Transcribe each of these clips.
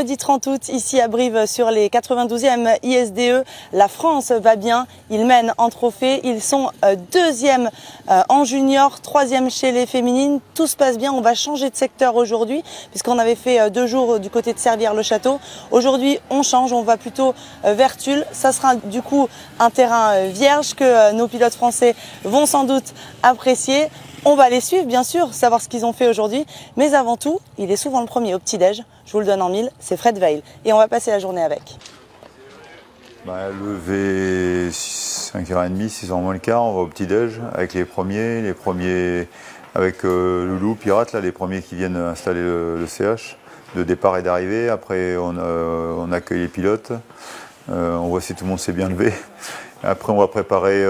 Mercredi 30 août, ici à Brive, sur les 92e ISDE, la France va bien. Ils mènent en trophée. Ils sont deuxième en junior, troisième chez les féminines. Tout se passe bien. On va changer de secteur aujourd'hui, puisqu'on avait fait 2 jours du côté de Servières-le-Château. Aujourd'hui, on change. On va plutôt vers Tulle. Ça sera du coup un terrain vierge que nos pilotes français vont sans doute apprécier. On va les suivre, bien sûr, savoir ce qu'ils ont fait aujourd'hui. Mais avant tout, il est souvent le premier au petit-déj. Je vous le donne en mille, c'est Fred Veil. Et on va passer la journée avec. Levé 5h30, 6h moins le quart, on va au petit-déj avec les premiers avec Loulou, Pirate, là, les premiers qui viennent installer le CH de départ et d'arrivée. Après, on accueille les pilotes. On voit si tout le monde s'est bien levé. Après, on va préparer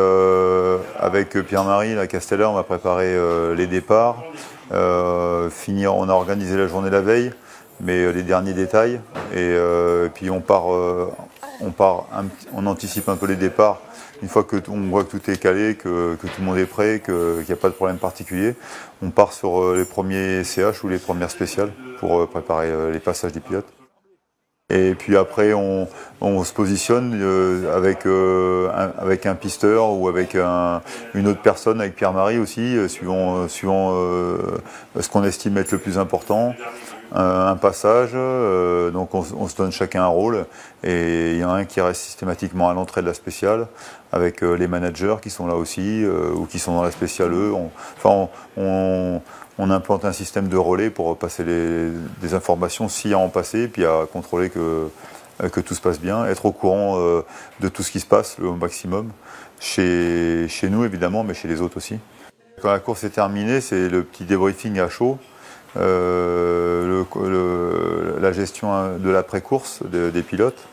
avec Pierre-Marie, la Castellar, on va préparer les départs. Finir, on a organisé la journée la veille, mais les derniers détails. Et puis on anticipe un peu les départs. Une fois qu'on voit que tout est calé, que tout le monde est prêt, qu'il n'y a pas de problème particulier, on part sur les premiers CH ou les premières spéciales pour préparer les passages des pilotes. Et puis après, on se positionne avec un pisteur ou avec une autre personne, avec Pierre-Marie aussi, suivant ce qu'on estime être le plus important. Un passage, donc on se donne chacun un rôle, et il y en a un qui reste systématiquement à l'entrée de la spéciale, avec les managers qui sont là aussi, ou qui sont dans la spéciale eux. On implante un système de relais pour passer des informations s'il y a à en passer, puis à contrôler que tout se passe bien, être au courant de tout ce qui se passe au maximum, chez nous évidemment, mais chez les autres aussi. Quand la course est terminée, c'est le petit débriefing à chaud, la gestion de l'après-course des pilotes,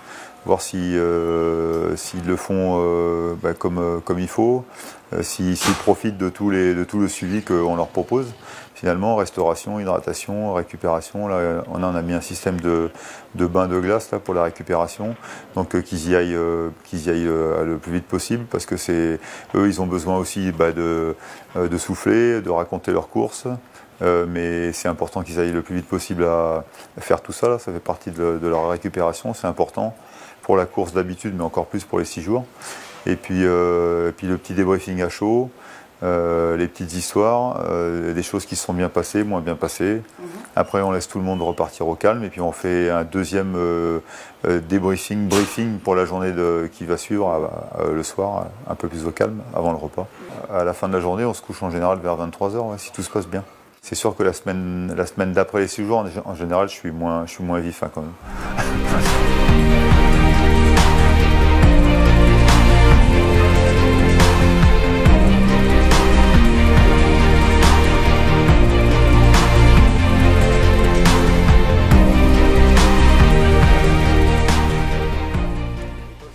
voir s'ils le font comme il faut, s'ils profitent de tout le suivi qu'on leur propose. Finalement, restauration, hydratation, récupération, là on a mis un système de bain de glace là, pour la récupération, donc qu'ils y aillent le plus vite possible, parce que eux ils ont besoin aussi de souffler, de raconter leur course. Mais c'est important qu'ils aillent le plus vite possible à faire tout ça, là. Ça fait partie de leur récupération, c'est important pour la course d'habitude, mais encore plus pour les 6 jours. Et puis le petit débriefing à chaud, les petites histoires, des choses qui se sont bien passées, moins bien passées. Après, on laisse tout le monde repartir au calme, et puis on fait un deuxième briefing pour la journée qui va suivre le soir, un peu plus au calme, avant le repas. À la fin de la journée, on se couche en général vers 23h, si tout se passe bien. C'est sûr que la semaine d'après les 6 jours, en général, je suis moins vif quand même.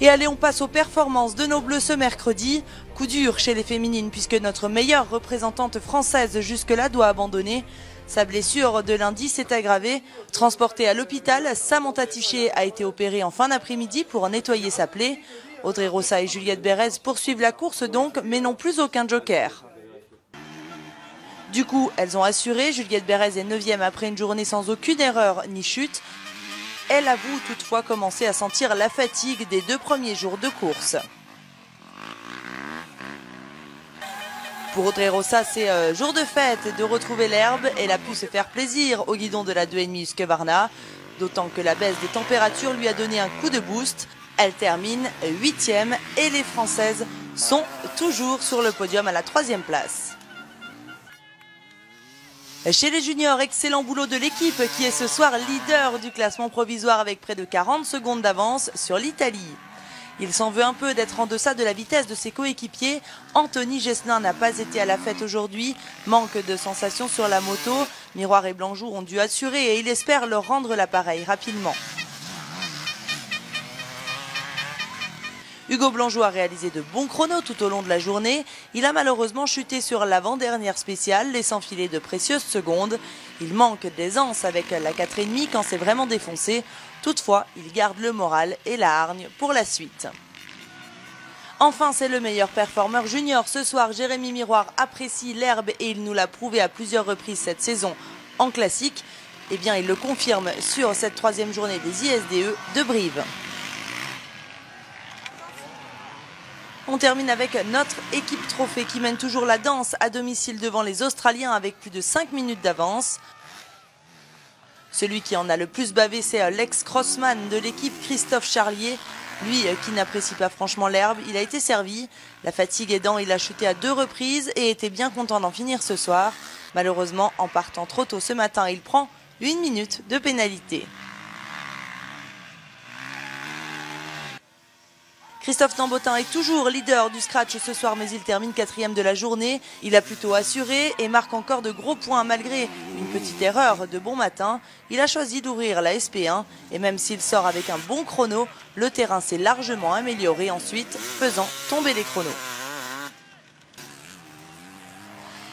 Et allez, on passe aux performances de nos Bleus ce mercredi. Coup dur chez les féminines, puisque notre meilleure représentante française jusque-là doit abandonner. Sa blessure de lundi s'est aggravée. Transportée à l'hôpital, Samantha Tiché a été opérée en fin d'après-midi pour nettoyer sa plaie. Audrey Rossa et Juliette Bérez poursuivent la course donc, mais n'ont plus aucun joker. Du coup, elles ont assuré. Juliette Bérez est 9e après une journée sans aucune erreur ni chute. Elle avoue toutefois commencer à sentir la fatigue des 2 premiers jours de course. Pour Audrey Rossa, c'est jour de fête de retrouver l'herbe. Elle a pu se faire plaisir au guidon de la 2,5 Husqvarna, d'autant que la baisse des températures lui a donné un coup de boost. Elle termine 8e et les Françaises sont toujours sur le podium à la 3e place. Chez les juniors, excellent boulot de l'équipe qui est ce soir leader du classement provisoire avec près de 40 secondes d'avance sur l'Italie. Il s'en veut un peu d'être en deçà de la vitesse de ses coéquipiers. Anthony Gesselin n'a pas été à la fête aujourd'hui. Manque de sensations sur la moto. Miroir et Blanjour ont dû assurer et il espère leur rendre l'appareil rapidement. Hugo Blanjour a réalisé de bons chronos tout au long de la journée. Il a malheureusement chuté sur l'avant-dernière spéciale, laissant filer de précieuses secondes. Il manque d'aisance avec la 4,5 quand c'est vraiment défoncé. Toutefois, il garde le moral et la hargne pour la suite. Enfin, c'est le meilleur performeur junior. Ce soir, Jérémy Miroir apprécie l'herbe et il nous l'a prouvé à plusieurs reprises cette saison en classique. Eh bien, il le confirme sur cette troisième journée des ISDE de Brive. On termine avec notre équipe trophée qui mène toujours la danse à domicile devant les Australiens avec plus de 5 minutes d'avance. Celui qui en a le plus bavé, c'est l'ex-crossman de l'équipe, Christophe Charlier. Lui qui n'apprécie pas franchement l'herbe, il a été servi. La fatigue aidant, il a chuté à 2 reprises et était bien content d'en finir ce soir. Malheureusement, en partant trop tôt ce matin, il prend 1 minute de pénalité. Christophe Tambotin est toujours leader du scratch ce soir, mais il termine 4e de la journée. Il a plutôt assuré et marque encore de gros points malgré une petite erreur de bon matin. Il a choisi d'ouvrir la SP1 et même s'il sort avec un bon chrono, le terrain s'est largement amélioré ensuite, faisant tomber les chronos.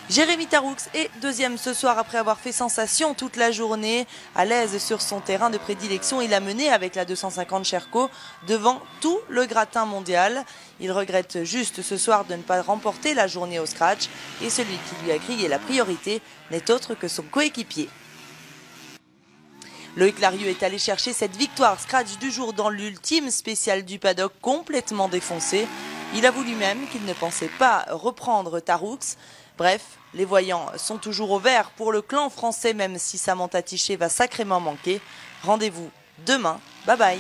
Jérémy Taroux est 2e ce soir après avoir fait sensation toute la journée. À l'aise sur son terrain de prédilection, il a mené avec la 250 Sherco devant tout le gratin mondial. Il regrette juste ce soir de ne pas remporter la journée au scratch et celui qui lui a grillé la priorité n'est autre que son coéquipier. Loïc Larieux est allé chercher cette victoire scratch du jour dans l'ultime spécial du paddock complètement défoncé. Il avoue lui-même qu'il ne pensait pas reprendre Taroux. Bref, les voyants sont toujours au vert pour le clan français, même si Samantha Tiché va sacrément manquer. Rendez-vous demain. Bye bye.